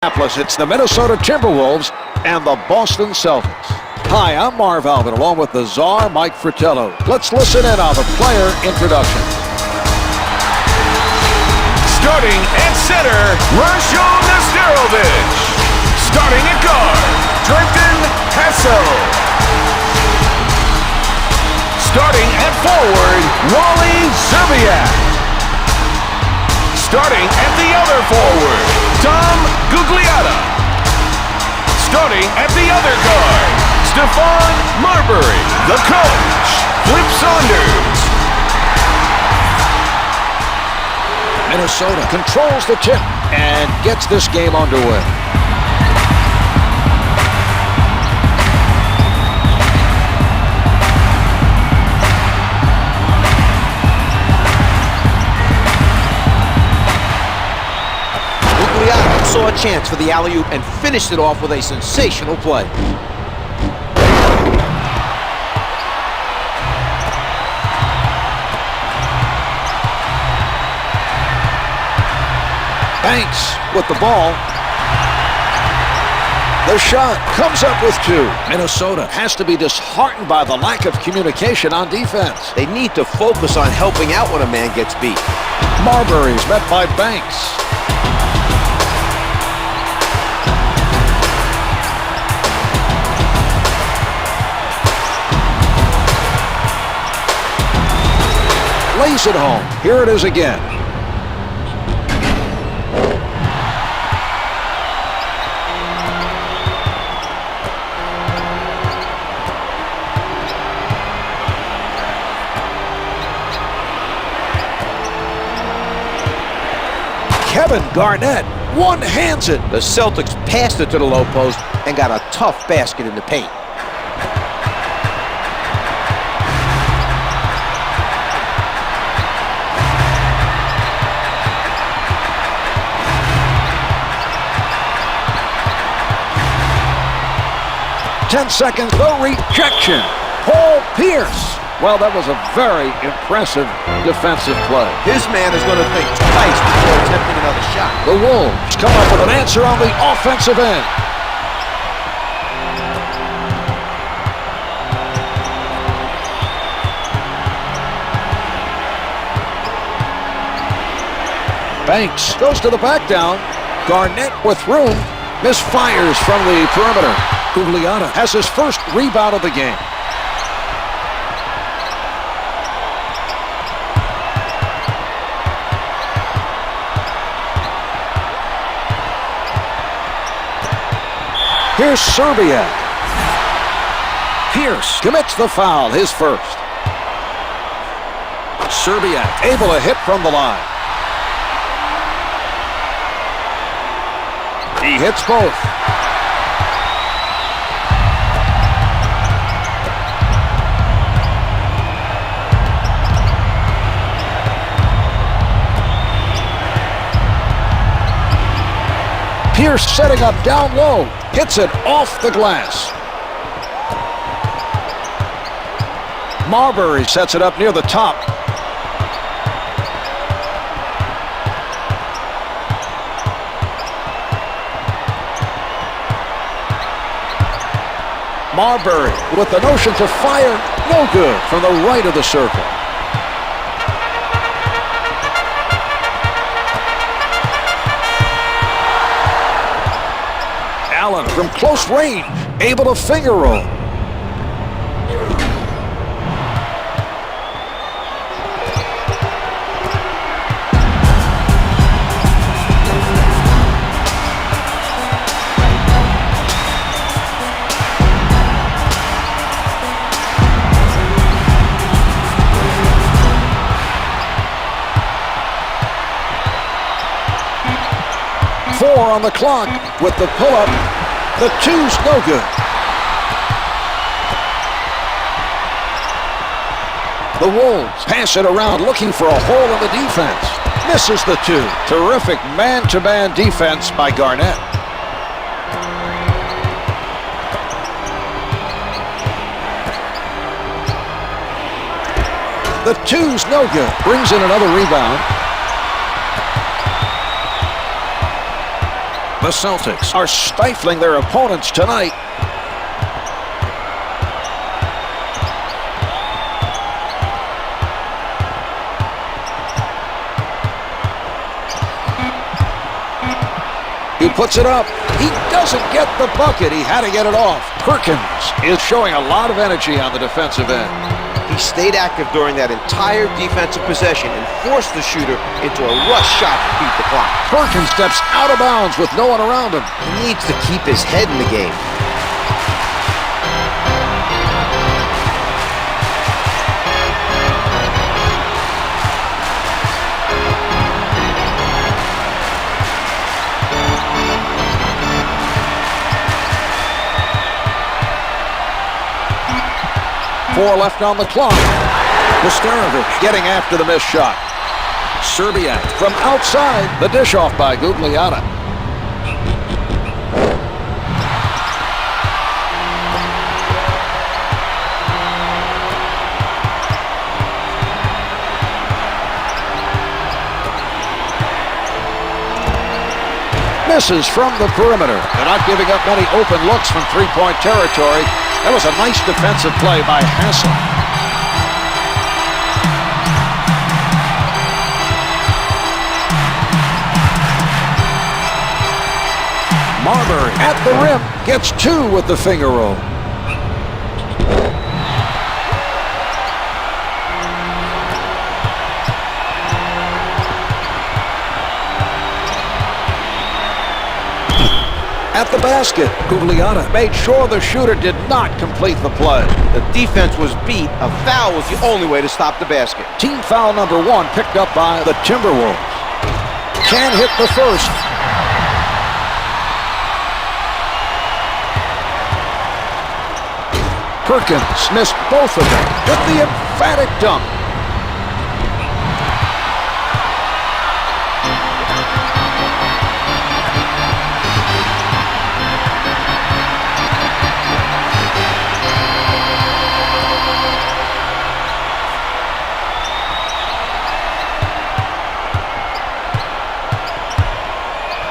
It's the Minnesota Timberwolves and the Boston Celtics. Hi, I'm Marv Alvin, along with the czar, Mike Fratello. Let's listen in on the player introduction. Starting at center, Nesterović. Starting at guard, Hassel. Starting at forward, Gugliotta. Starting at the other forward, Gugliotta. Starting at the other guard, Stephon Marbury. The coach, Flip Saunders. Minnesota controls the tip and gets this game underway. Gugliotta saw a chance for the alley-oop and finished it off with a sensational play. Banks with the ball. The shot comes up with two. Minnesota has to be disheartened by the lack of communication on defense. They need to focus on helping out when a man gets beat. Marbury's met by Banks. Lays it home. Here it is again. Garnett one-hands it. The Celtics passed it to the low post and got a tough basket in the paint. Ten seconds, the rejection. Paul Pierce. Well, that was a very impressive defensive play. His man is going to think twice before attempting another shot. The Wolves come up with an answer on the offensive end. Banks goes to the back down. Garnett with room. Misfires from the perimeter. Gugliotta has his first rebound of the game. Here's Serbia. Pierce commits the foul, his first. Serbia able to hit from the line. He hits both. Pierce setting up down low. Hits it off the glass. Marbury sets it up near the top. Marbury with the notion to fire. No good from the right of the circle. Allen from close range, able to finger roll. Four on the clock with the pull-up. The two's no good. The Wolves pass it around looking for a hole in the defense. Misses the two. Terrific man-to-man defense by Garnett. The two's no good. Brings in another rebound. The Celtics are stifling their opponents tonight. He puts it up. He doesn't get the bucket. He had to get it off. Perkins is showing a lot of energy on the defensive end. He stayed active during that entire defensive possession and forced the shooter into a rush shot to beat the clock. Perkins steps out of bounds with no one around him. He needs to keep his head in the game. Four left on the clock. Nesterović getting after the missed shot. Serbiak from outside. The dish off by Gugliotta. Misses from the perimeter. They're not giving up many open looks from three-point territory. That was a nice defensive play by Hassel. Marbury at the rim gets two with the finger roll. At the basket, Gugliotta made sure the shooter did not complete the play. The defense was beat. A foul was the only way to stop the basket. Team foul number 1 picked up by the Timberwolves. Can't hit the first. Perkins missed both of them with the emphatic dunk.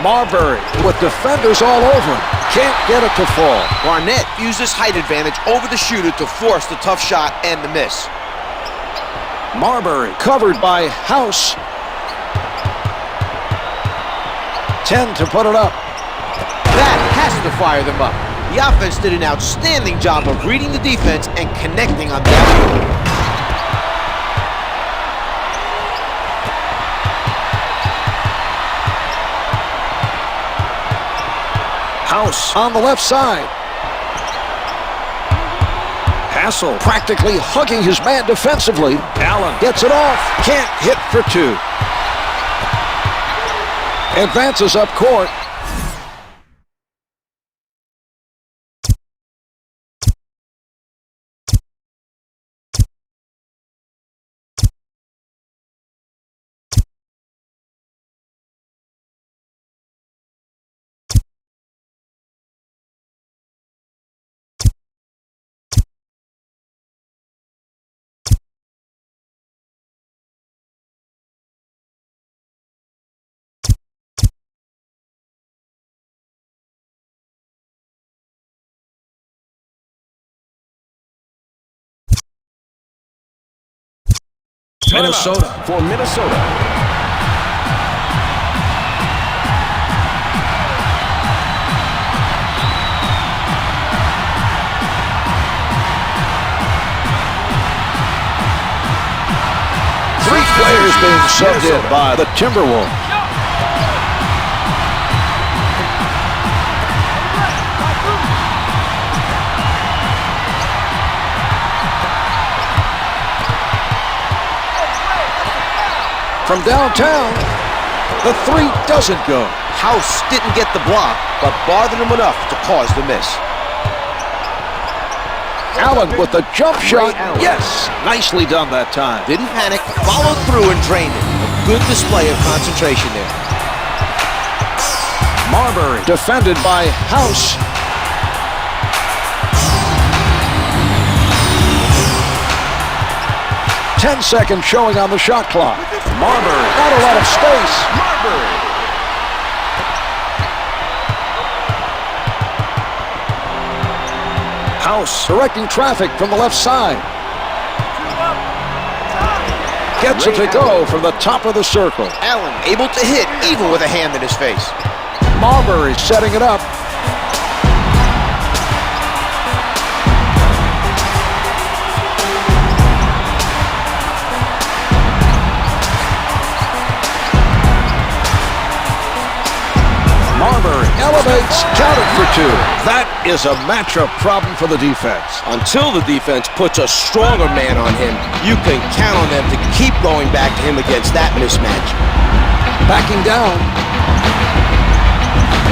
Marbury with defenders all over him. Can't get it to fall. Garnett used his height advantage over the shooter to force the tough shot and the miss. Marbury covered by House. 10 to put it up. That has to fire them up. The offense did an outstanding job of reading the defense and connecting on that. House on the left side. Hassel practically hugging his man defensively. Allen gets it off. Can't hit for two. Advances up court. Minnesota for Minnesota. Three players being subbed in by the Timberwolves. From downtown, the three doesn't go. House didn't get the block, but bothered him enough to cause the miss. Allen with the jump shot. Yes, nicely done that time. Didn't panic, followed through and drained it. A good display of concentration there. Marbury defended by House. Ten seconds showing on the shot clock. Marbury, not a lot of space. Marbury. House. Directing traffic from the left side. Gets it to go from the top of the circle. Allen able to hit even with a hand in his face. Marbury setting it up. Marbury elevates, counted for two. That is a matchup problem for the defense. Until the defense puts a stronger man on him, you can count on them to keep going back to him against that mismatch. Backing down.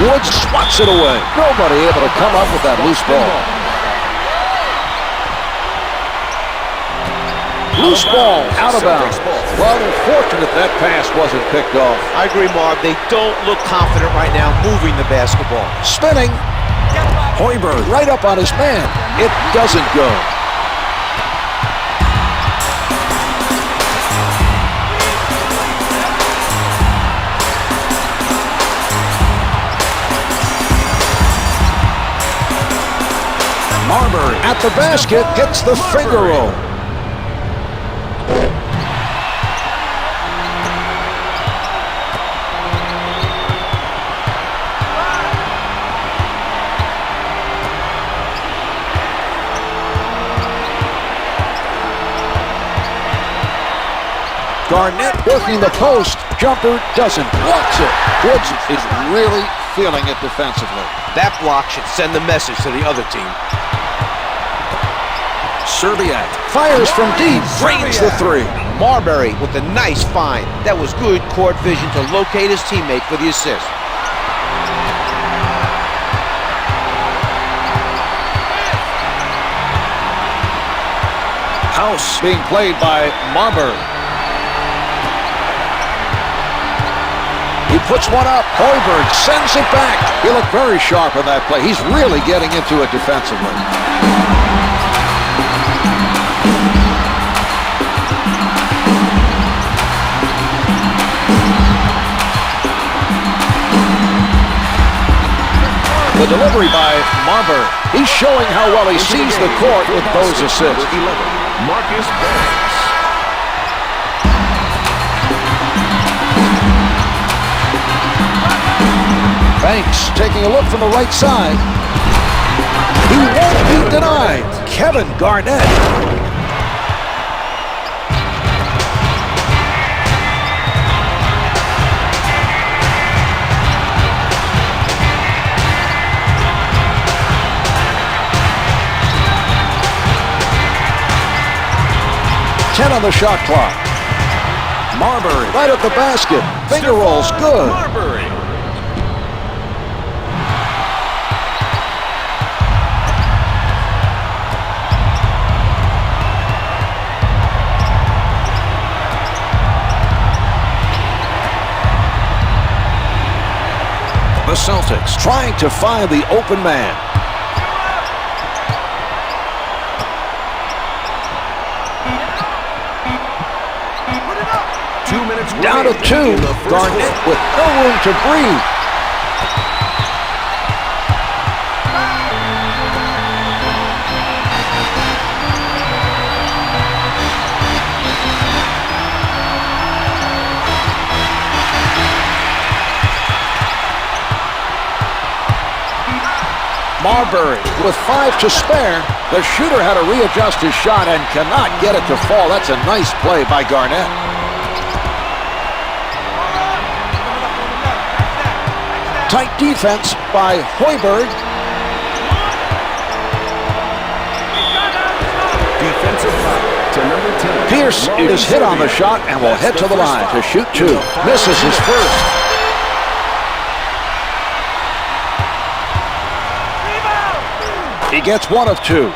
Woods swats it away. Nobody able to come up with that loose ball. Loose ball, out of bounds. Well, they're fortunate that pass wasn't picked off. I agree, Marv. They don't look confident right now moving the basketball. Spinning. Hoiberg right up on his man. It doesn't go. Marbury at the basket gets the finger roll. Garnett working the post. Jumper doesn't. Blocks it. Woods is really feeling it defensively. That block should send the message to the other team. Serbiak fires from deep. Drains the three. Marbury with a nice find. That was good court vision to locate his teammate for the assist. House being played by Marbury. He puts one up. Hoiberg sends it back. He looked very sharp on that play. He's really getting into it defensively. The delivery by Marbury. He's showing how well he sees the court with those assists. 11, Marcus Banks. Banks taking a look from the right side. He won't be denied. Kevin Garnett. Ten on the shot clock. Marbury right at the basket. Finger rolls good. Marbury. The Celtics trying to find the open man. Down to two. Garnett with no room to breathe. Marbury with 5 to spare. The shooter had to readjust his shot and cannot get it to fall. That's a nice play by Garnett. Tight defense by Hoiberg. Defensive foul to number 10. Pierce is hit on the shot and will head to the line to shoot two. Misses his first. He gets one of two.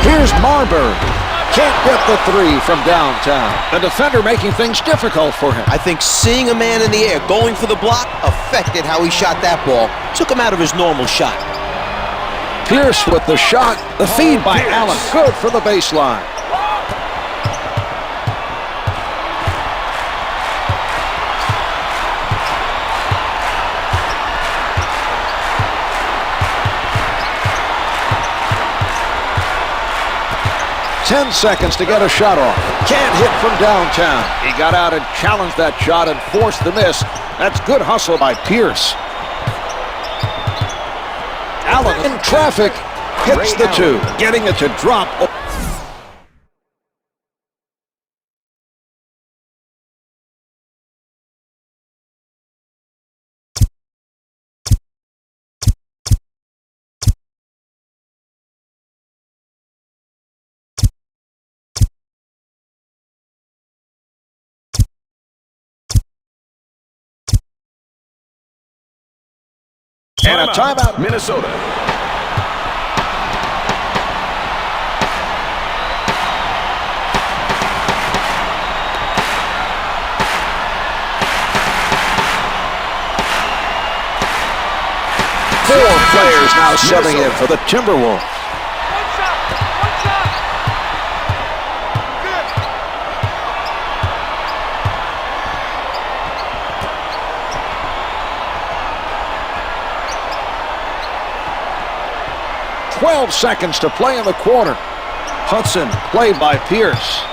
Here's Marbury. Can't get the three from downtown. The defender making things difficult for him. I think seeing a man in the air going for the block affected how he shot that ball. Took him out of his normal shot. Pierce with the shot. The feed by Allen. Good for the baseline. Ten seconds to get a shot off. Can't hit from downtown. He got out and challenged that shot and forced the miss. That's good hustle by Pierce. Allen in traffic. Hits the two. Getting it to drop. And a timeout. Minnesota. Four players now subbing in for the Timberwolves. 12 seconds to play in the quarter. Hudson played by Pierce.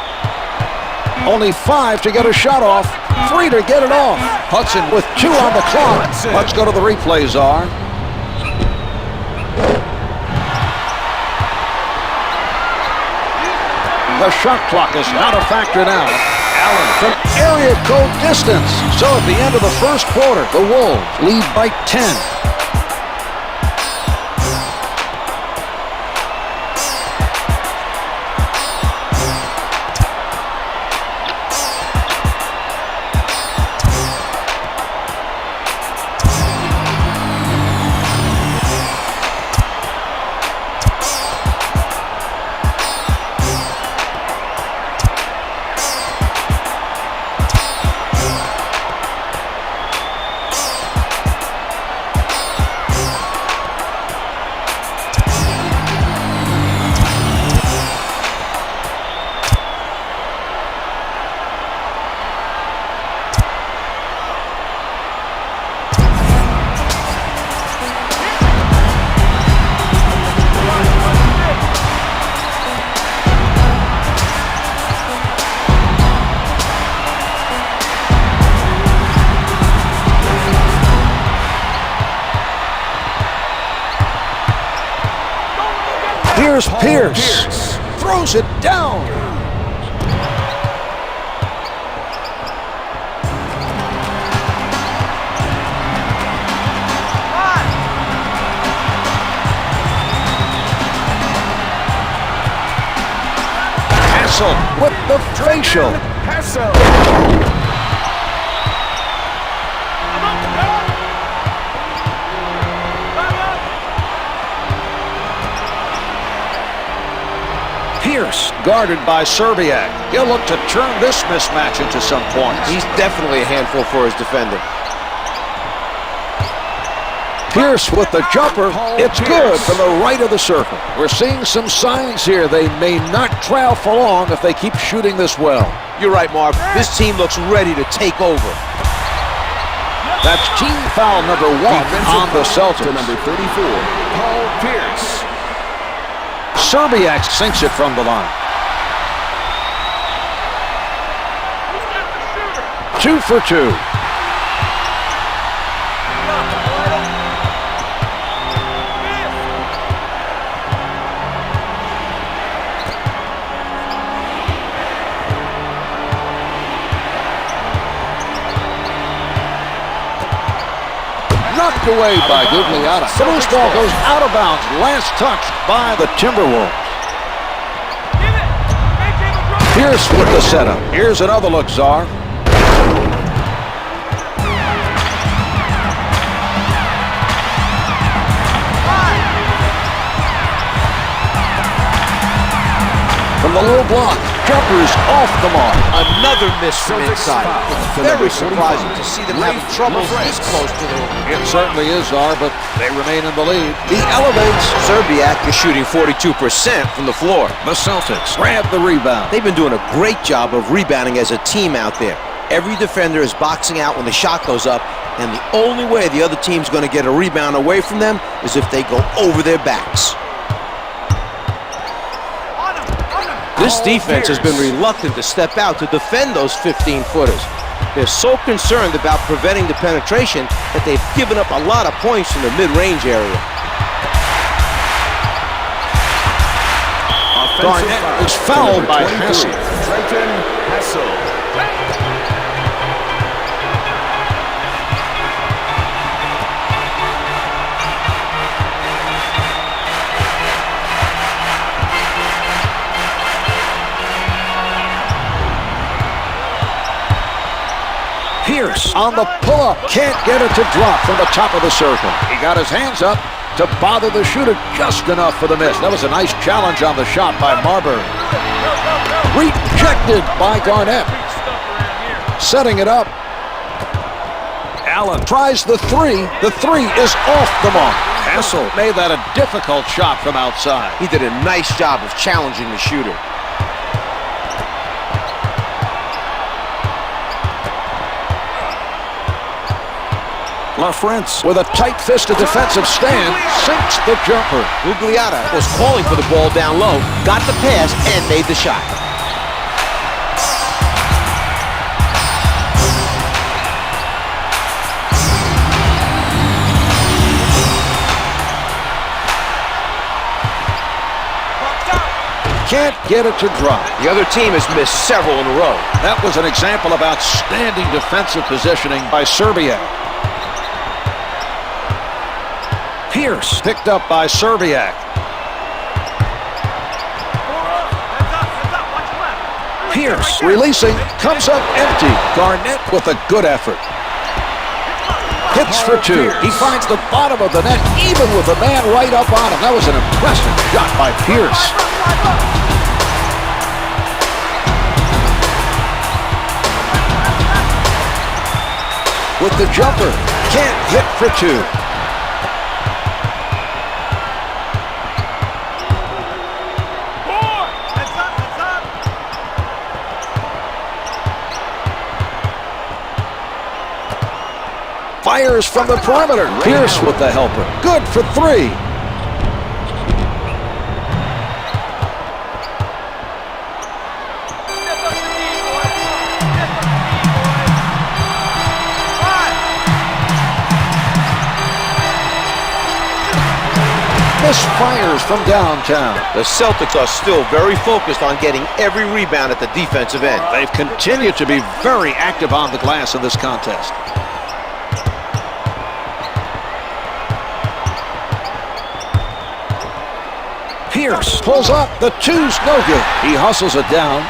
Only 5 to get a shot off. 3 to get it off. Hudson with 2 on the clock. Let's go to the replay, Czar. The shot clock is not a factor now. Allen from area code distance. So at the end of the first quarter, the Wolves lead by 10. Pierce throws it down. Hassel with the facial. Pierce guarded by Serbiak. He'll look to turn this mismatch into some points. He's definitely a handful for his defender. Pierce with the jumper. It's good from the right of the circle. We're seeing some signs here. They may not trail for long if they keep shooting this well. You're right, Marv. This team looks ready to take over. That's team foul number 1 on the Celtics. To number 34, Paul Pierce. Serbiak sinks it from the line. 2 for 2. Knocked away by Gugliotta. The loose ball goes out of bounds. Last touch by the Timberwolves. Pierce with the setup. Here's another look, Czar. From the low block. jumper's off the mark. Another miss from inside. It's very surprising to see them having trouble this close to the rim. It certainly is, but they remain in the lead. He elevates. Serbiak is shooting 42% from the floor. The Celtics grab the rebound. They've been doing a great job of rebounding as a team out there. Every defender is boxing out when the shot goes up, and the only way the other team's going to get a rebound away from them is if they go over their backs. This defense has been reluctant to step out to defend those 15-footers. They're so concerned about preventing the penetration that they've given up a lot of points from the mid-range area. Garnett is fouled by Hassel. Pierce on the pull-up. Can't get it to drop from the top of the circle. He got his hands up to bother the shooter just enough for the miss. That was a nice challenge on the shot by Marbury. Rejected by Garnett. Setting it up. Allen tries the three. The three is off the mark. Hassel made that a difficult shot from outside. He did a nice job of challenging the shooter. LaFrance, with a tight-fisted defensive stand, sinks the jumper. Gugliotta was calling for the ball down low, got the pass, and made the shot. Can't get it to drop. The other team has missed several in a row. That was an example of outstanding defensive positioning by Serbia. Pierce picked up by Serbiak. Pierce releasing, comes up empty. Garnett with a good effort. Hits for two. He finds the bottom of the net even with a man right up on him. That was an impressive shot by Pierce. With the jumper, can't hit for two. Fires from the perimeter. Pierce with the helper. Good for three. Misfires from downtown. The Celtics are still very focused on getting every rebound at the defensive end. They've continued to be very active on the glass in this contest. Pierce pulls up. The two's no good. He hustles it down.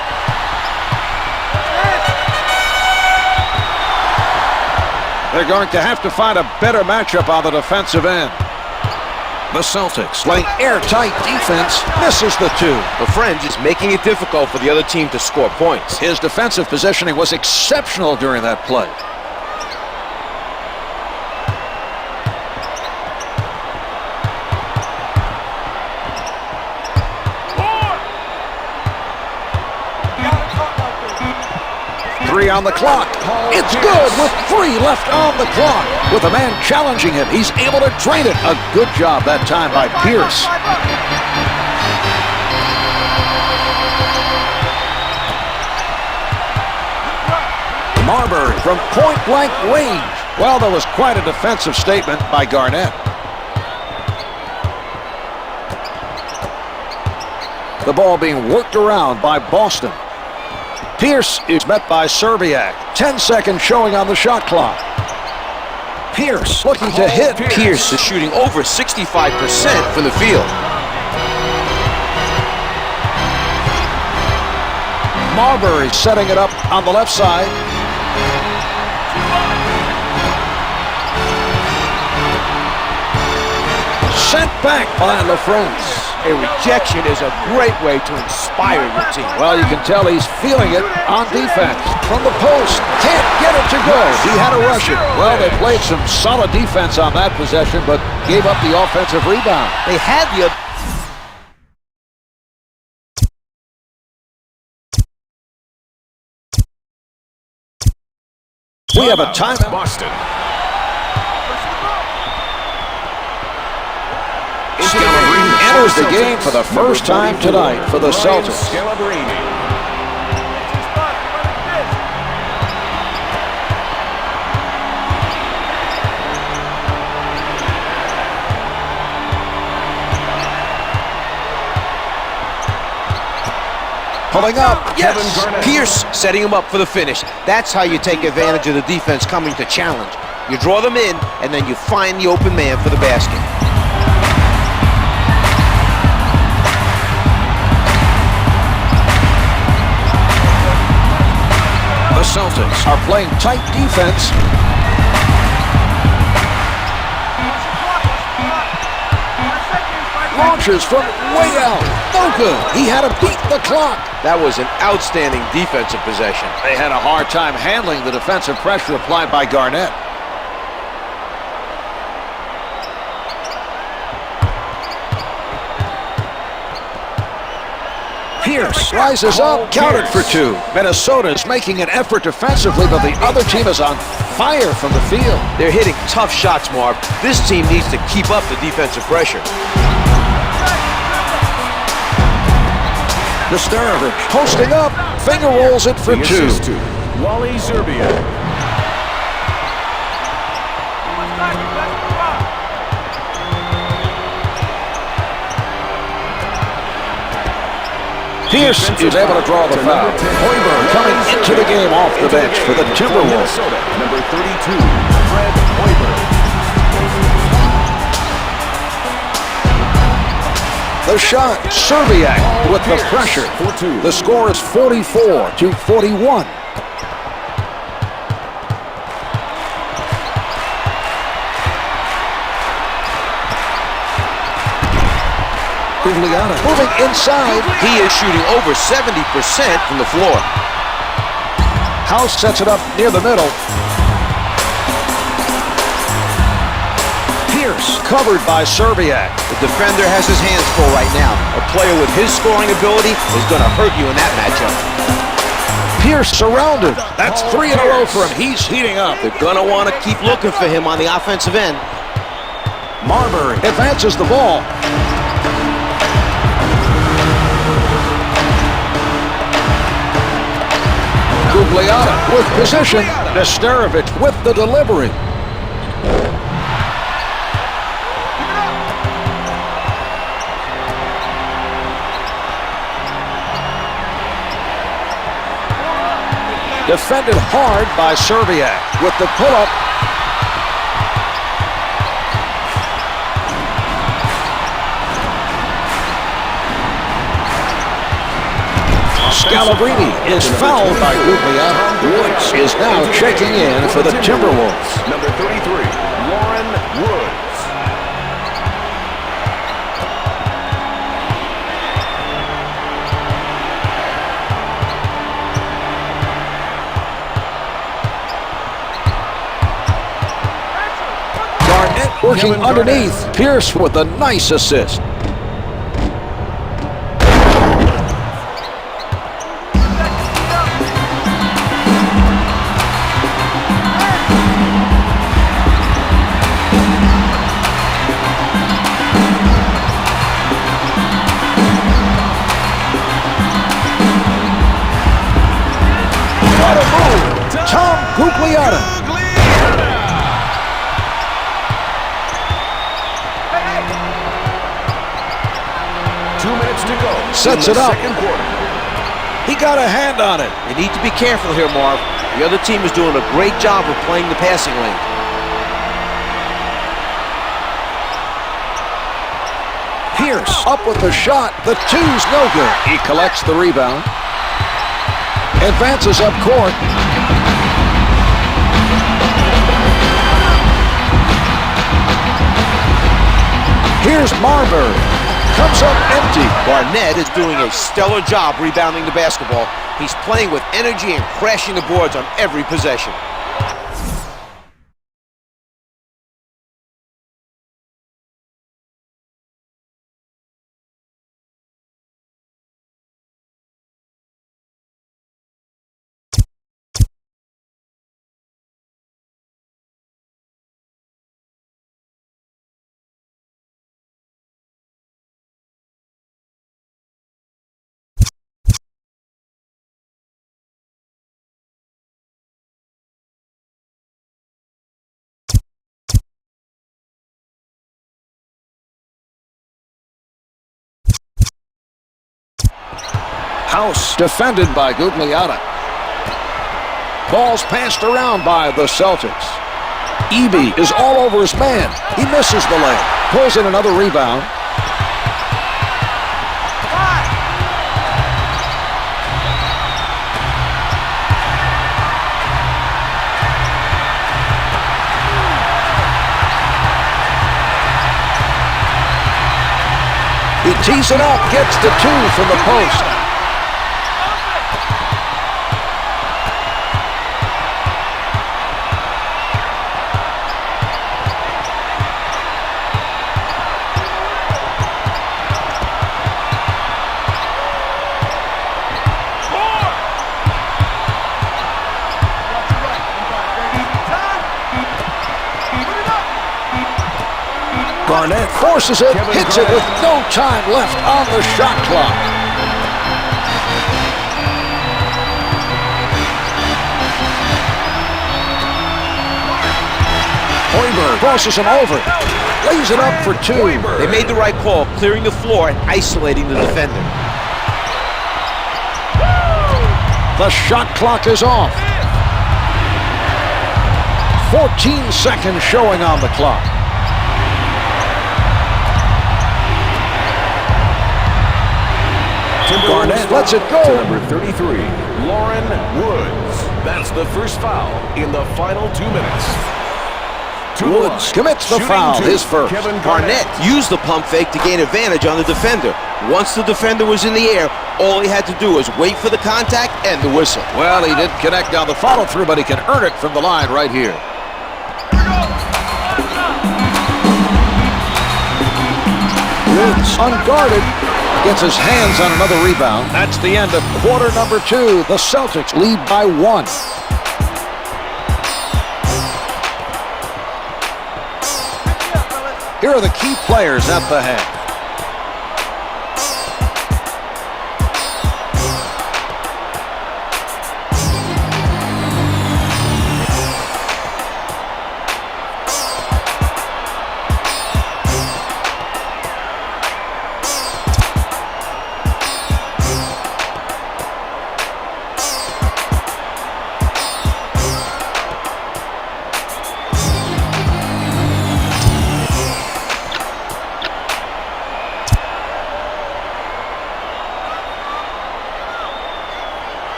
They're going to have to find a better matchup on the defensive end. The Celtics playing airtight defense, misses the two. The French is making it difficult for the other team to score points. His defensive positioning was exceptional during that play. Three on the clock. It's good with 3 left on the clock. With a man challenging him, he's able to drain it. A good job that time by Pierce. Marbury from point-blank range. Well, there was quite a defensive statement by Garnett. The ball being worked around by Boston. Pierce is met by Serbiak. 10 seconds showing on the shot clock. Pierce looking to hit. Pierce is shooting over 65% from the field. Marbury setting it up on the left side. Sent back by LaFrance. A rejection is a great way to inspire your team. Well, you can tell he's feeling it on defense. From the post, can't get it to go. He had to rush it. Well, they played some solid defense on that possession, but gave up the offensive rebound. They had the... We have a timeout. Boston. Enters the game for the first time tonight for the Celtics. Pulling up, yes! Pierce setting him up for the finish. That's how you take advantage of the defense coming to challenge. You draw them in, and then you find the open man for the basket. The Celtics are playing tight defense. Launches from way out. No good. He had to beat the clock. That was an outstanding defensive possession. They had a hard time handling the defensive pressure applied by Garnett. Pierce rises up, counted for two. Minnesota's making an effort defensively, but the other team is on fire from the field. They're hitting tough shots, Marv. This team needs to keep up the defensive pressure. Nesterović posting up, finger rolls it for two. Wally Szczerbiak. Pierce is able to draw the foul. Hoiberg coming into the game off the bench for the Timberwolves. Number 32, Fred Hoiberg. The shot, Szczerbiak with the pressure. The score is 44-41. Gugliotta moving inside. He is shooting over 70% from the floor. House sets it up near the middle. Pierce covered by Szczerbiak. The defender has his hands full right now. A player with his scoring ability is going to hurt you in that matchup. Pierce surrounded. That's 3 in a row for him. He's heating up. They're going to want to keep looking for him on the offensive end. Marbury advances the ball. Gugliotta with position. Nesterović with the delivery. Defended hard by Szczerbiak with the pull-up. Scalabrine is fouled by Gugliotta. Woods is now checking in for the Timberwolves. Number 33, Warren Woods. Garnett working underneath. Pierce with a nice assist. Gugliotta. Sets it up. He got a hand on it. You need to be careful here, Marv. The other team is doing a great job of playing the passing lane. Pierce up with the shot. The two's no good. He collects the rebound. Advances up court. Here's Marbury. comes up empty. Garnett is doing a stellar job rebounding the basketball. He's playing with energy and crashing the boards on every possession. House defended by Gugliotta. Ball's passed around by the Celtics. Eby is all over his man. He misses the layup. Pulls in another rebound. He tees it up, gets the two from the post. Garnett forces it, hits it with no time left on the shot clock. Hoiberg crosses him over, lays it up for two. They made the right call, clearing the floor and isolating the defender. The shot clock is off. 14 seconds showing on the clock. Garnett lets it go. To number 33, Lauren Woods. That's the first foul in the final 2 minutes. Woods commits the foul, his first. Garnett used the pump fake to gain advantage on the defender. Once the defender was in the air, all he had to do was wait for the contact and the whistle. Well, he did connect on the follow-through, but he can earn it from the line right here. Woods, unguarded, gets his hands on another rebound. That's the end of quarter number 2. The Celtics lead by 1. Here are the key players at the half.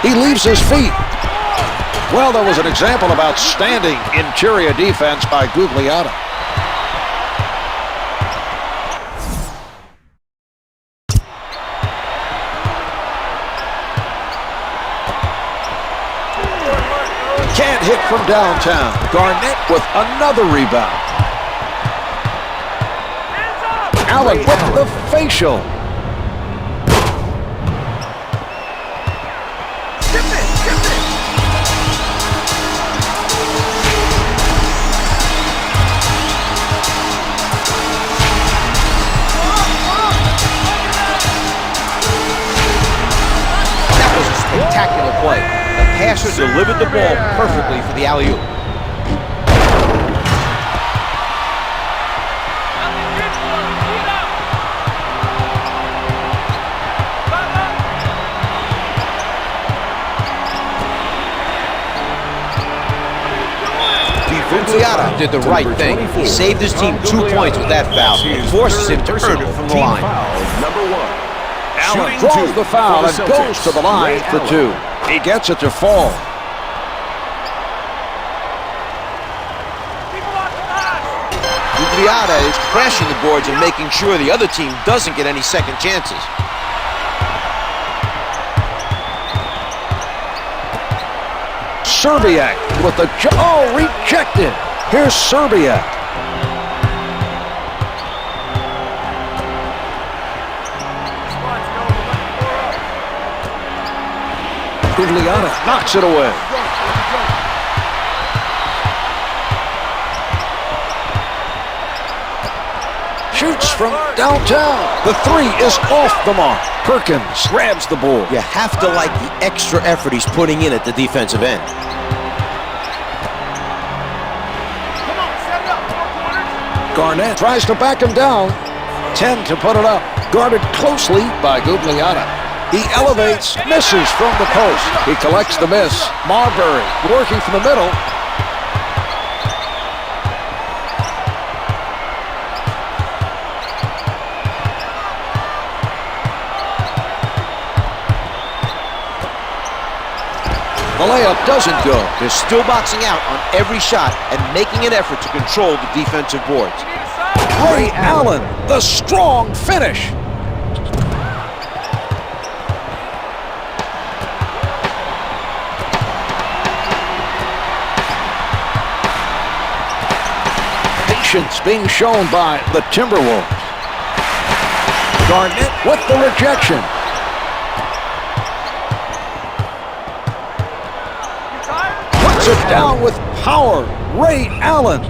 He leaves his feet. Well, there was an example of outstanding interior defense by Gugliotta. Can't hit from downtown. Garnett with another rebound. Allen with the facial. play. The passer delivered the ball perfectly for the alley-oop. Gugliotta did the right thing. He saved his team 2 points with that foul. It forces him to earn it from the line. Allen draws the foul and goes to the line for 2. He gets it to fall. Gugliotta is crashing the boards and making sure the other team doesn't get any second chances. Serbiak with the rejected. Here's Serbiak. Gugliotta knocks it away. Shoots from downtown. The 3 is off the mark. Perkins grabs the ball. You have to like the extra effort he's putting in at the defensive end. Garnett tries to back him down. 10 to put it up. Guarded closely by Gugliotta. He elevates, misses from the post. He collects the miss. Marbury working from the middle. The layup doesn't go. They're still boxing out on every shot and making an effort to control the defensive boards. Ray Allen, the strong finish. Patience being shown by the Timberwolves. Garnett with the rejection. Puts it down with power. Ray Allen.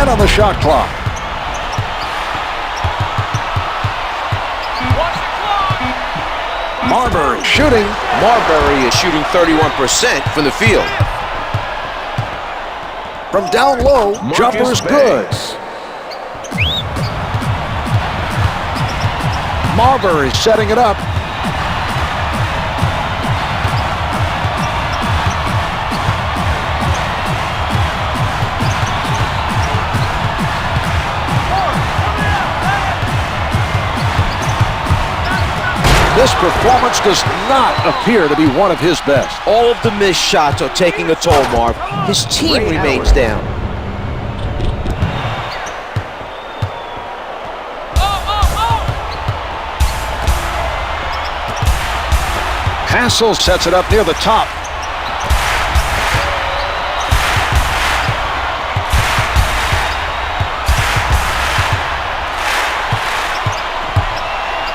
On the shot clock. Marbury shooting. Marbury is shooting 31% from the field. From down low, jumper's good. Marbury setting it up. This performance does not appear to be one of his best. All of the missed shots are taking a toll, Marv. His team remains down. Hassel sets it up near the top.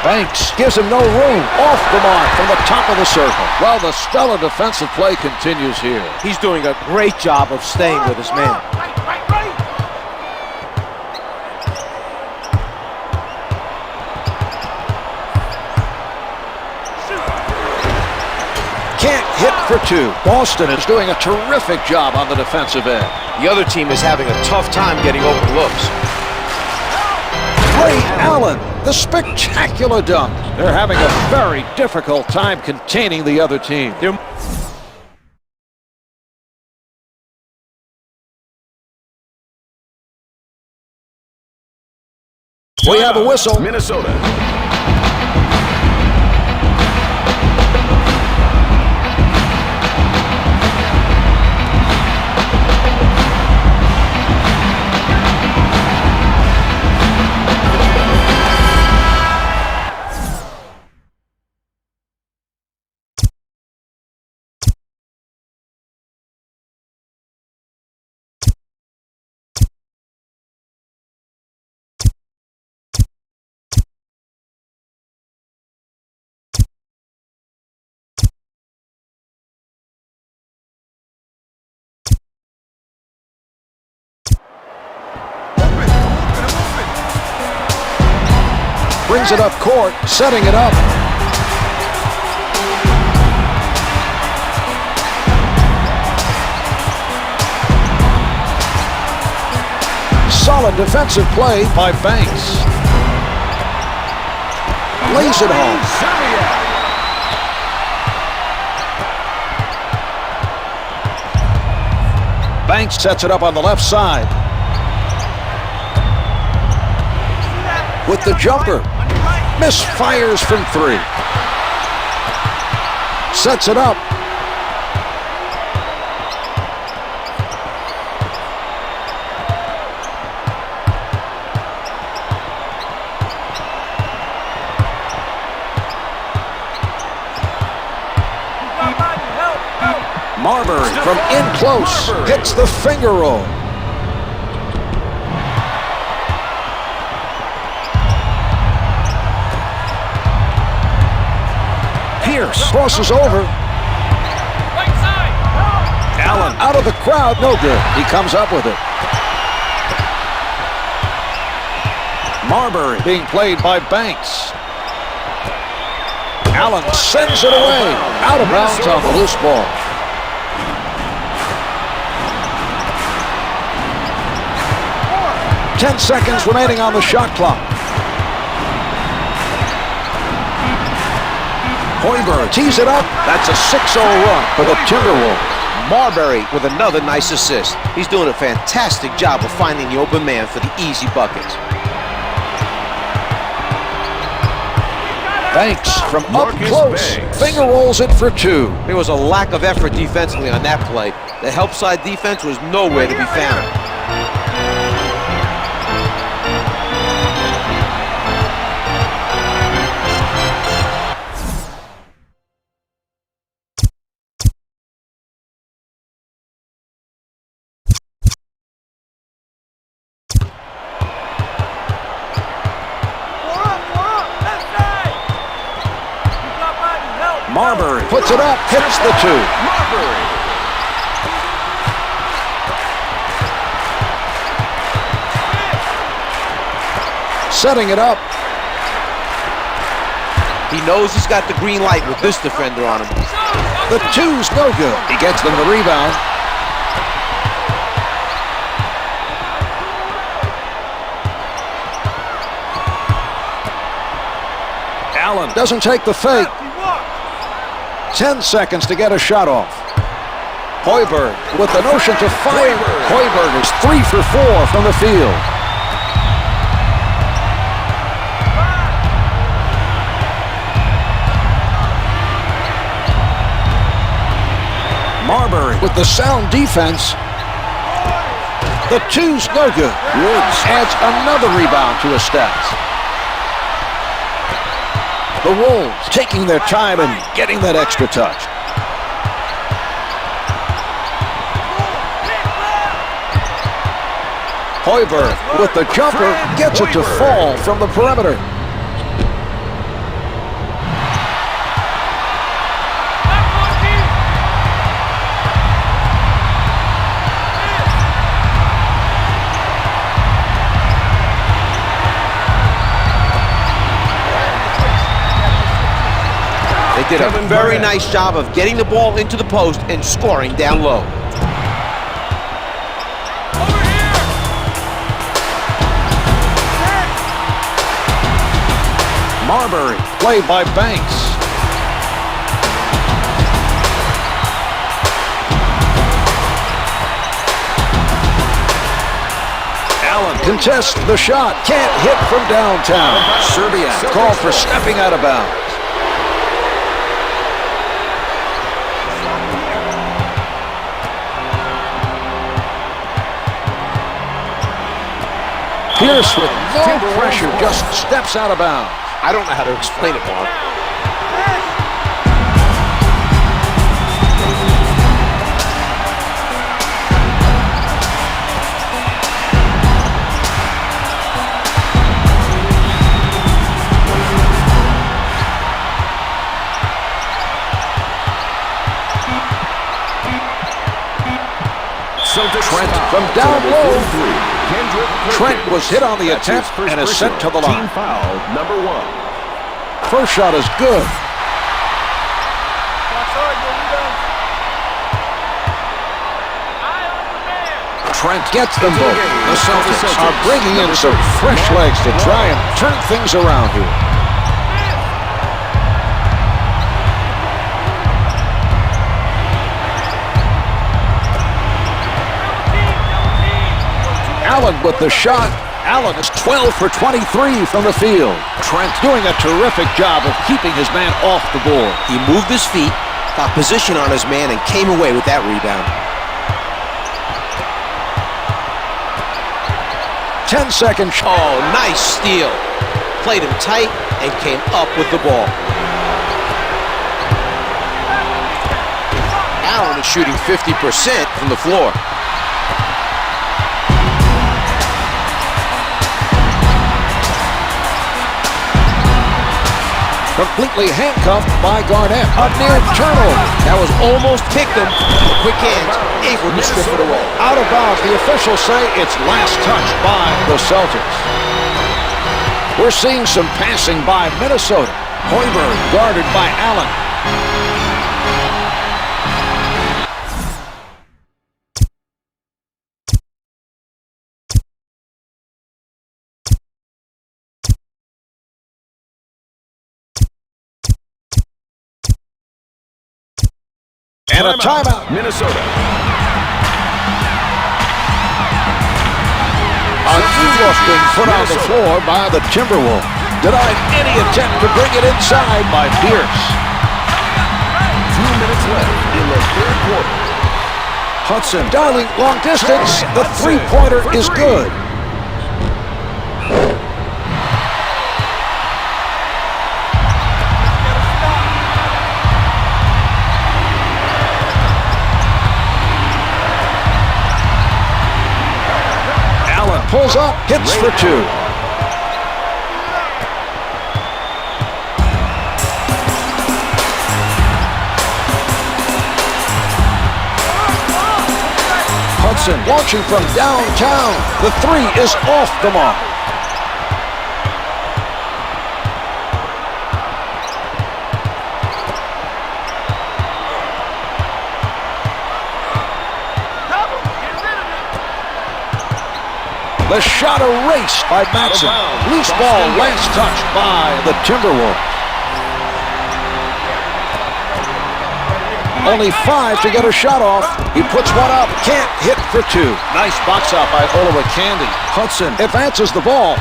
Banks gives him no room. Off the mark from the top of the circle. Well, the stellar defensive play continues here. He's doing a great job of staying with his man. Can't hit for 2. Boston is doing a terrific job on the defensive end. The other team is having a tough time getting open looks. Ray Allen, the spectacular dunk. They're having a very difficult time containing the other team. We have a whistle. Minnesota. Sends it up court, setting it up. Solid defensive play by Banks. Lays it home. Banks sets it up on the left side. With the jumper. Misfires from 3. Sets it up. Marbury from in close hits the finger roll. Pierce crosses over. Allen out of the crowd, no good. He comes up with it. Marbury being played by Banks. Allen sends it away. Out of bounds on the loose ball. 10 seconds remaining on the shot clock. Hoiberg tees it up. That's a 6-0 run for the Timberwolves. Marbury with another nice assist. He's doing a fantastic job of finding the open man for the easy buckets. Banks from up close. Finger rolls it for 2. There was a lack of effort defensively on that play. The help side defense was nowhere to be found. Marbury puts it up, hits the 2. Marbury. Setting it up. He knows he's got the green light with this defender on him. The 2's no good. He gets them the rebound. Allen doesn't take the fake. 10 seconds to get a shot off. Hoiberg with the notion to fire. Hoiberg is 3 for 4 from the field. Marbury with the sound defense. The 2's no good. Woods adds another rebound to his stats. The Wolves taking their time and getting that extra touch. Hoiberg with the jumper gets it to fall from the perimeter. They did a very nice job of getting the ball into the post and scoring down low. Marbury, played by Banks. Allen contests the shot, can't hit from downtown. Serbia called for stepping out of bounds. Pierce with no pressure just steps out of bounds. I don't know how to explain it, Mark. Trent from down low. Trent was hit on the attempt and is sent to the line. Team foul number 1. First shot is good. Trent gets them both. The Celtics are bringing in some fresh legs to try and turn things around here. Allen with the shot. Allen is 12 for 23 from the field. Trent doing a terrific job of keeping his man off the board. He moved his feet, got position on his man, and came away with that rebound. 10-second shot. Oh, nice steal. Played him tight and came up with the ball. Allen is shooting 50% from the floor. Completely handcuffed by Garnett. A near turnover. That was almost picked him. Quick hands, able to strip it away. Out of bounds. The officials say it's last touch by the Celtics. We're seeing some passing by Minnesota. Marbury guarded by Allen. And a timeout. Minnesota. A new look being put on the floor by the Timberwolves. Denied any attempt to bring it inside by Pierce. 2 minutes left in the third quarter. Hudson dialing long distance. The three-pointer is good. Pulls up, hits for two. Hudson launching from downtown. The three is off the mark. The shot erased by Matson. Loose ball, last touch by the Timberwolves. Only 5 to get a shot off. He puts one up, can't hit for two. Nice box out by Oliver Candy. Hudson advances the ball.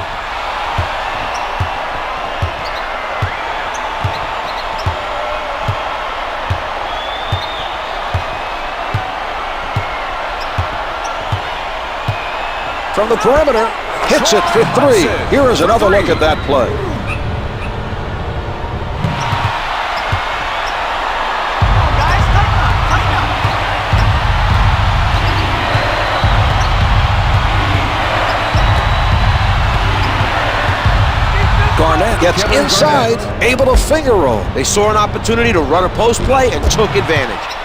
From the perimeter, hits it for three. Here is another look at that play. Garnett gets inside, able to finger roll. They saw an opportunity to run a post play and took advantage.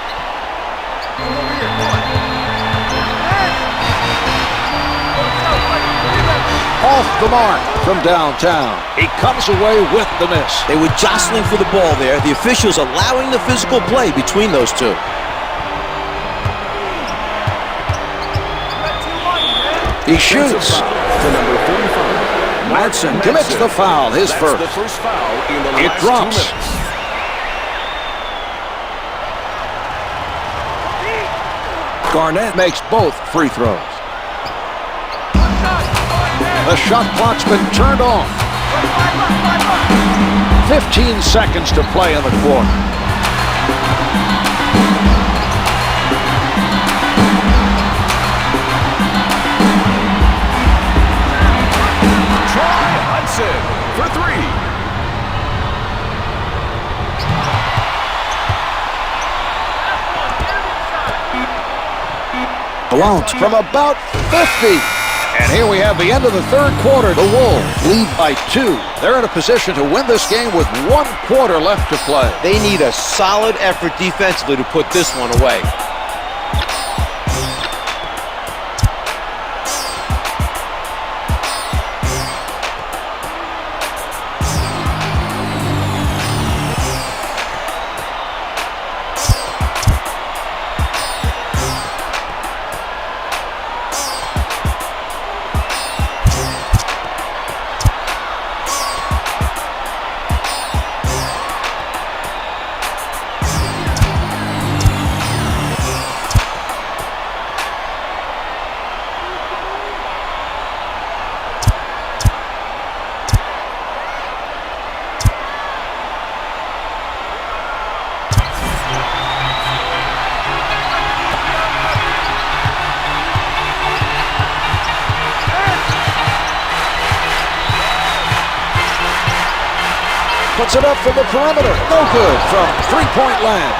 Off the mark from downtown. He comes away with the miss. They were jostling for the ball there. The officials allowing the physical play between those two. He shoots. To number 45. Matson commits the foul, his That's first. the first foul in the It last drops. 2 minutes. Garnett makes both free throws. The shot clock's been turned off. 15 seconds to play in the quarter. Troy Hudson for three. Blount from about 50. And here we have the end of the third quarter. The Wolves lead by 2. They're in a position to win this game with 1 quarter left to play. They need a solid effort defensively to put this one away. Puts it up from the perimeter. No good from three-point land.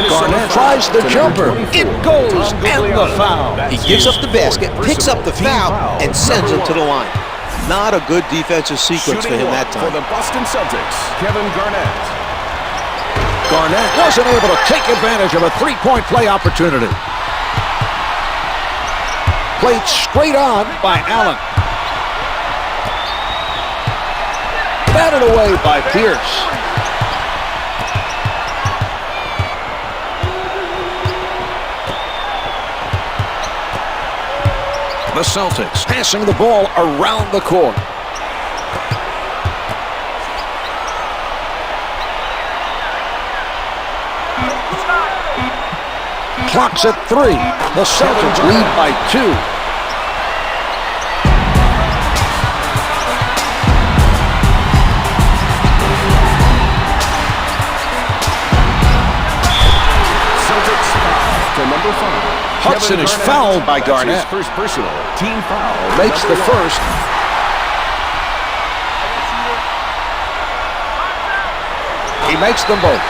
Garnett tries the jumper. It goes, and the foul. He gives up the basket, picks up the foul, and sends him to the line. Not a good defensive sequence for him that time. For the Boston Celtics, Kevin Garnett. Garnett wasn't able to take advantage of a three-point play opportunity. Played straight on by Allen. Batted away by Pierce. The Celtics passing the ball around the court. Clock's at 3. The Celtics lead by 2. Celtics foul to number 5. Hudson is fouled by Garnett. First personal team foul. Makes the first. He makes them both.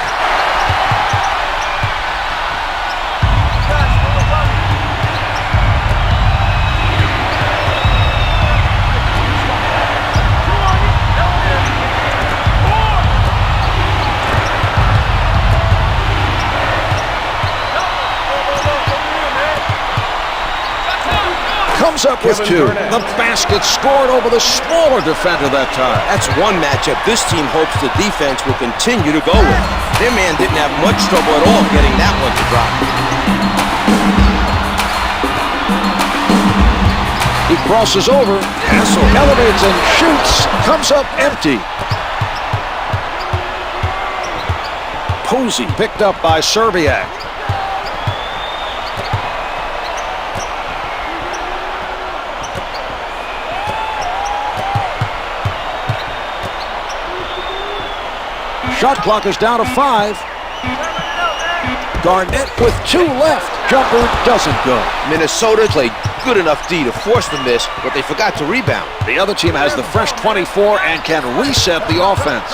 Comes up with 2. The basket scored over the smaller defender that time. That's one matchup this team hopes the defense will continue to go with. Their man didn't have much trouble at all getting that one to drop. He crosses over, elevates and shoots, comes up empty. Posey picked up by Serbiak. Shot clock is down to 5. Garnett with 2 left. Jumper doesn't go. Minnesota played good enough D to force the miss, but they forgot to rebound. The other team has the fresh 24 and can reset the offense.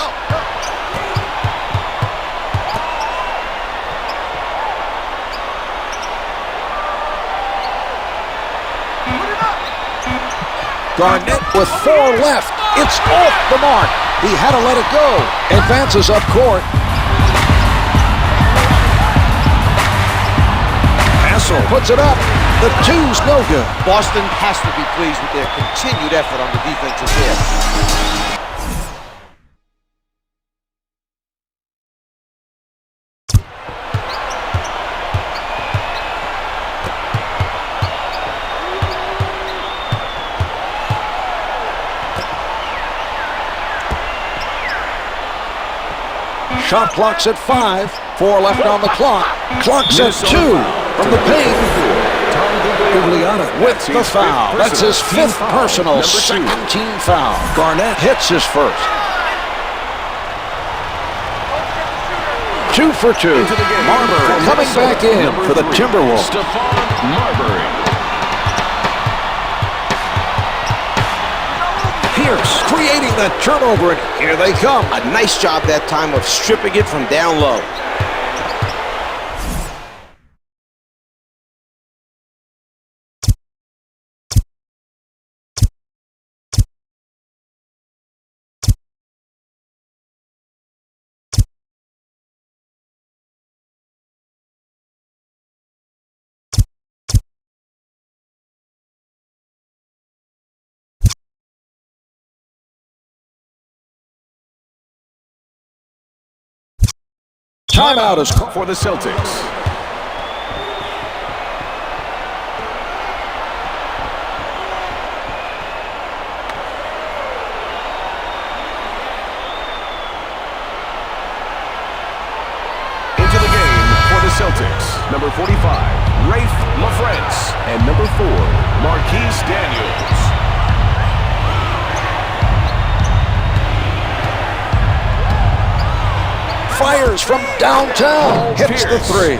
Garnett with 4 left. It's off the mark. He had to let it go. Advances up court. Hassel puts it up. The 2's no good. Boston has to be pleased with their continued effort on the defensive end. Shot clock's at 5. 4 left on the clock. Clock's at 2 from the paint. Gugliotta with the foul. That's his 5th personal, 2nd team foul. Garnett hits his first. 2 for 2. Marbury coming back in for the Timberwolves. Stephon Marbury. Pierce creating the turnover, and here they come. A nice job that time of stripping it from down low. Timeout is called for the Celtics. Into the game for the Celtics, number 45, Rafe LaFrance, and number 4, Marquise Daniels. fires from downtown. Hits the 3.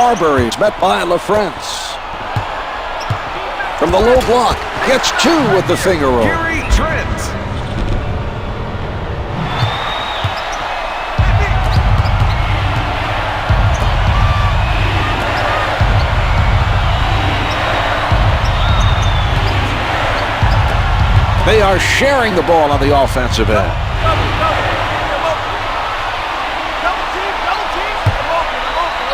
Marbury's met by LaFrance. From the low block, gets two with the finger roll. Gary Trent. They are sharing the ball on the offensive end.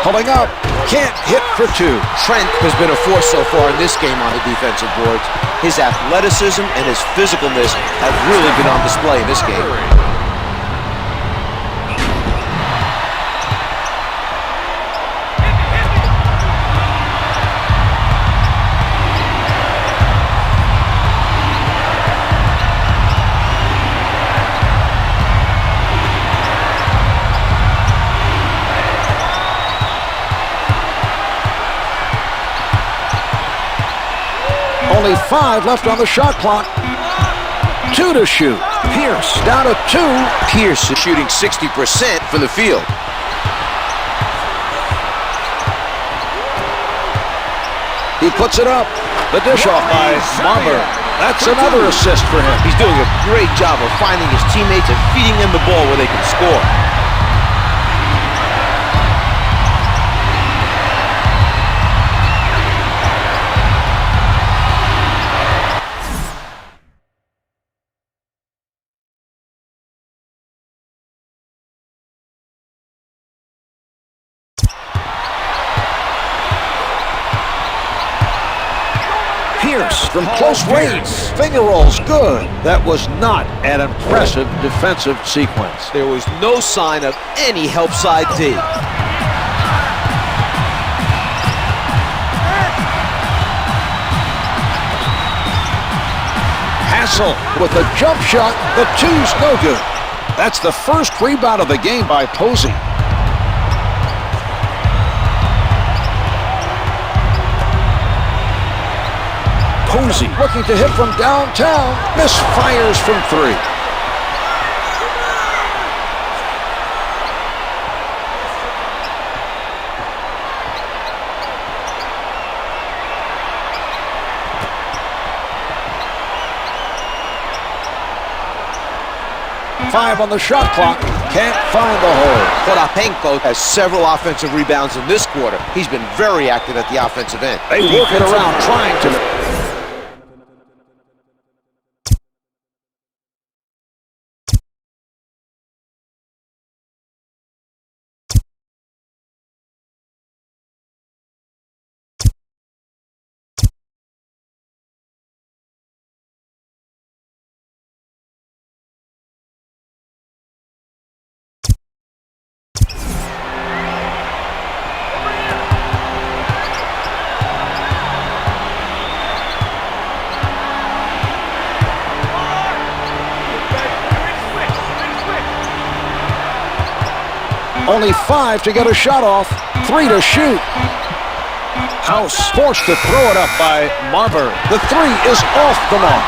Pulling up, can't hit for two. Trent has been a force so far in this game on the defensive boards. His athleticism and his physicalness have really been on display in this game. Only 5 left on the shot clock. 2 to shoot. Pierce down to 2. Pierce is shooting 60% from the field. He puts it up. The dish off by Marbury. That's another assist for him. He's doing a great job of finding his teammates and feeding them the ball where they can score. Pierce from close range. Finger rolls good. That was not an impressive defensive sequence. There was no sign of any help side D. Hassel with a jump shot. The 2's no good. That's the first rebound of the game by Posey. Posey looking to hit from downtown. Misfires from 3. Five on the shot clock. Can't find the hole. Potapenko has several offensive rebounds in this quarter. He's been very active at the offensive end. They work it around trying to... Only 5 to get a shot off. 3 to shoot. House forced to throw it up by Marbury. The 3 is off the mark.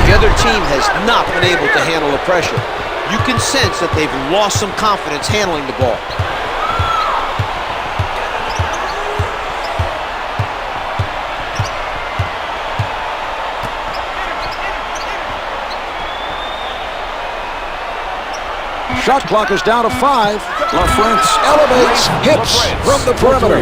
The other team has not been able to handle the pressure. You can sense that they've lost some confidence handling the ball. Shot clock is down to 5. LaFrance elevates, hits from the perimeter.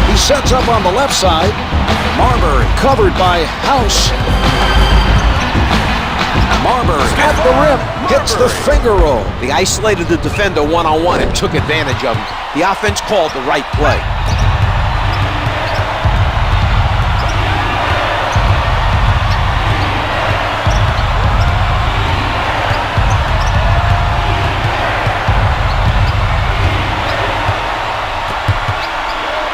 He sets up on the left side. Marbury covered by House. Marbury at the rim, hits the finger roll. They isolated the defender one-on-one and took advantage of him. The offense called the right play.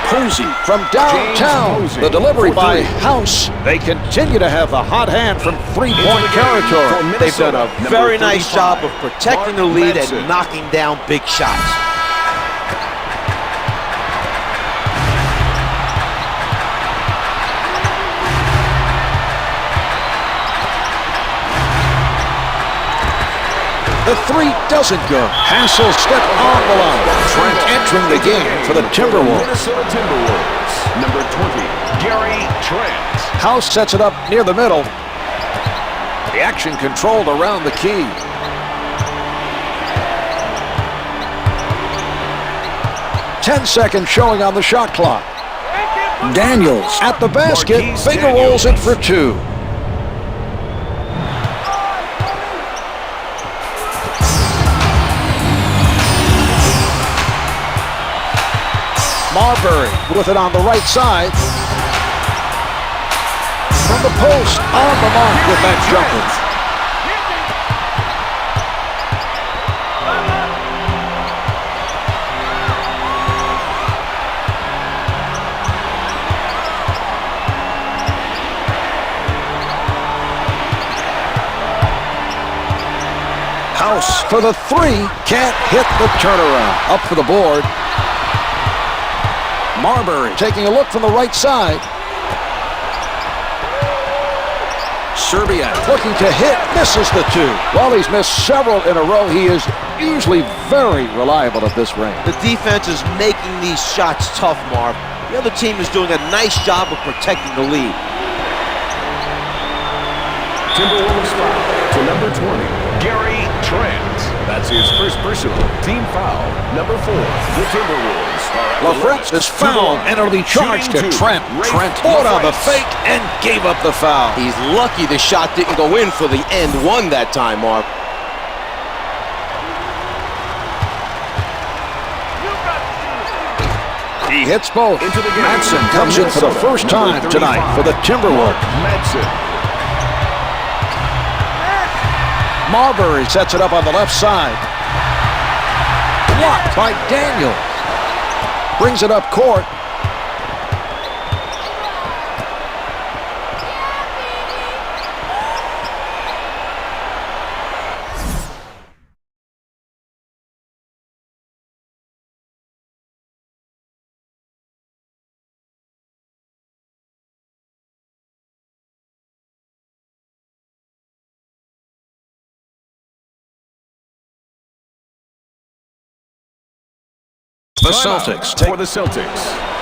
Posey from downtown. The delivery by House. They continue to have the hot hand from three-point territory. They've done a very nice job of protecting the lead and knocking down big shots. The three doesn't go. Hassel step on the line. Trent entering the game for the Timberwolves. Minnesota Timberwolves, number 20, Gary Trent. House sets it up near the middle. The action controlled around the key. Ten seconds showing on the shot clock. Daniels at the basket. Finger rolls it for two. Marbury with it on the right side. From the post, on the mark with that jumper. House for the three. Can't hit the turnaround. Up for the board. Marbury taking a look from the right side. Serbia looking to hit, misses the two. While he's missed several in a row, he is usually very reliable at this range. The defense is making these shots tough, Marv. The other team is doing a nice job of protecting the lead. Timberwolves foul to number 20, Gary Trent. That's his first personal team foul. Number 4, the Timberwolves. LaFrance is fouled, and it'll be charged to Trent. Trent fought on the fake and gave up the foul. He's lucky the shot didn't go in for the end one that time, Marv. He hits both. Madsen comes in for the first time tonight for the Timberwolves. Marbury sets it up on the left side. Blocked by Daniels. Brings it up court. The Celtics take for the Celtics.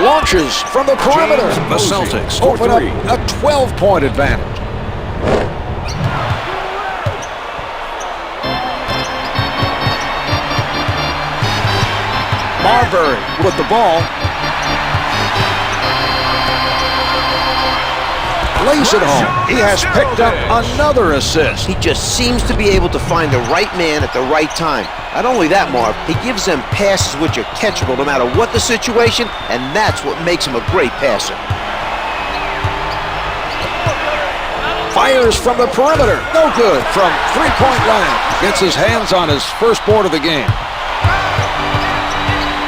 launches from the perimeter. The Celtics open up a 12-point advantage. Marbury with the ball. Lays it home. He has picked up another assist. He just seems to be able to find the right man at the right time. Not only that, Marv, he gives them passes which are catchable no matter what the situation, and that's what makes him a great passer. Fires from the perimeter. No good from three-point land. Gets his hands on his first board of the game.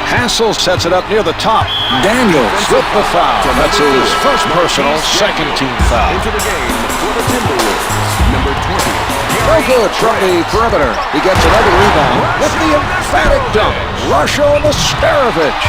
Hassel sets it up near the top. Daniels with the foul. That's his first personal, second team foul. Into the game for the Timberwolves, number 20. No good from the perimeter. He gets another rebound with the emphatic dunk. Nesterović.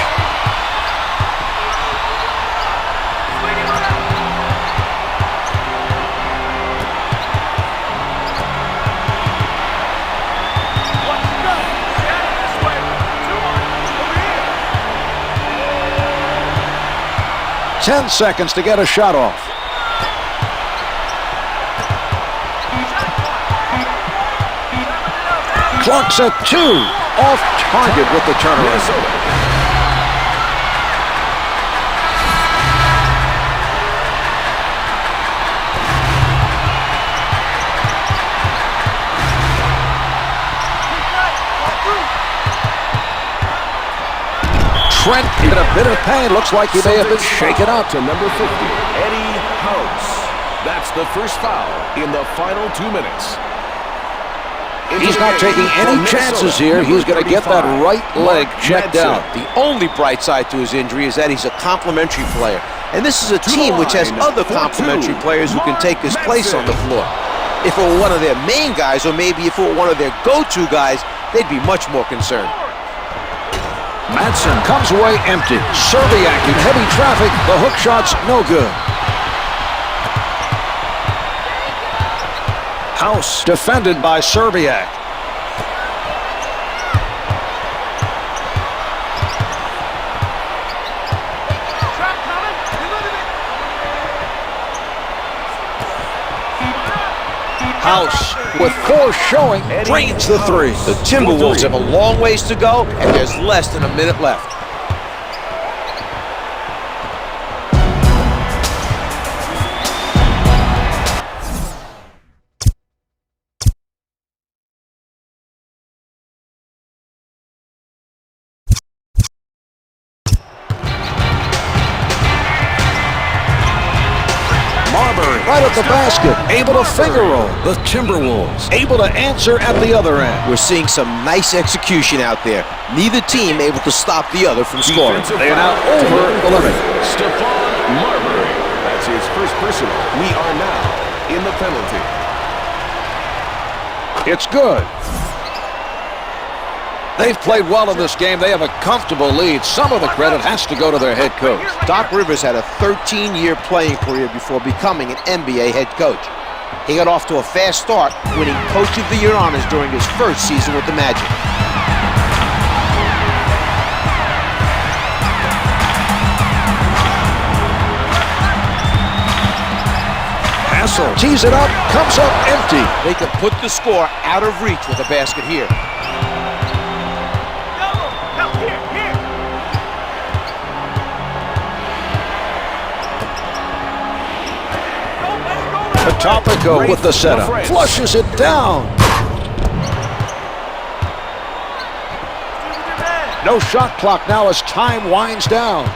Ten seconds to get a shot off. Clock's at 2. Off target with the turnaround. Trent in a bit of pain. Looks like he may have been shaken up. To number 50, Eddie House. That's the first foul in the final 2 minutes. He's not taking any chances here. He's going to get that right leg checked out. The only bright side to his injury is that he's a complimentary player. And this is a team which has other complementary players who can take his place on the floor. If it were one of their main guys, or maybe if it were one of their go-to guys, they'd be much more concerned. Madsen comes away empty. Serbiak in heavy traffic. The hook shot's no good. House defended by Serbiak. House with force showing, drains the three. The Timberwolves have a long ways to go, and there's less than a minute left. Marbury right at the basket, able to finger roll. The Timberwolves able to answer at the other end. We're seeing some nice execution out there. Neither team able to stop the other from scoring. They are now over the limit. Stephon Marbury. That's his first personal. We are now in the penalty. It's good. They've played well in this game. They have a comfortable lead. Some of the credit has to go to their head coach. Doc Rivers had a 13-year playing career before becoming an NBA head coach. He got off to a fast start, winning Coach of the Year honors during his first season with the Magic. Hassel tees it up, comes up empty. They can put the score out of reach with a basket here. Topico with the setup, flushes it down. No shot clock now as time winds down.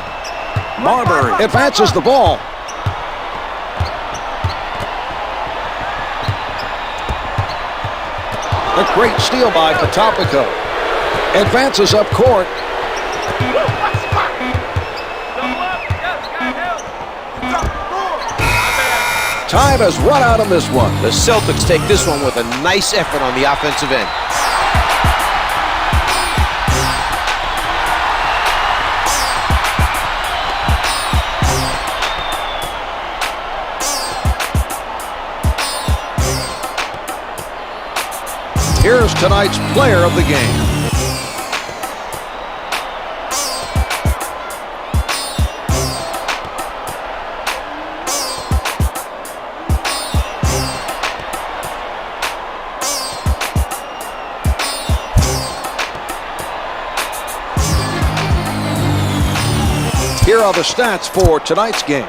Marbury advances the ball. A great steal by Topico. Advances up court. Time has run out on this one. The Celtics take this one with a nice effort on the offensive end. Here's tonight's player of the game. Here are the stats for tonight's game.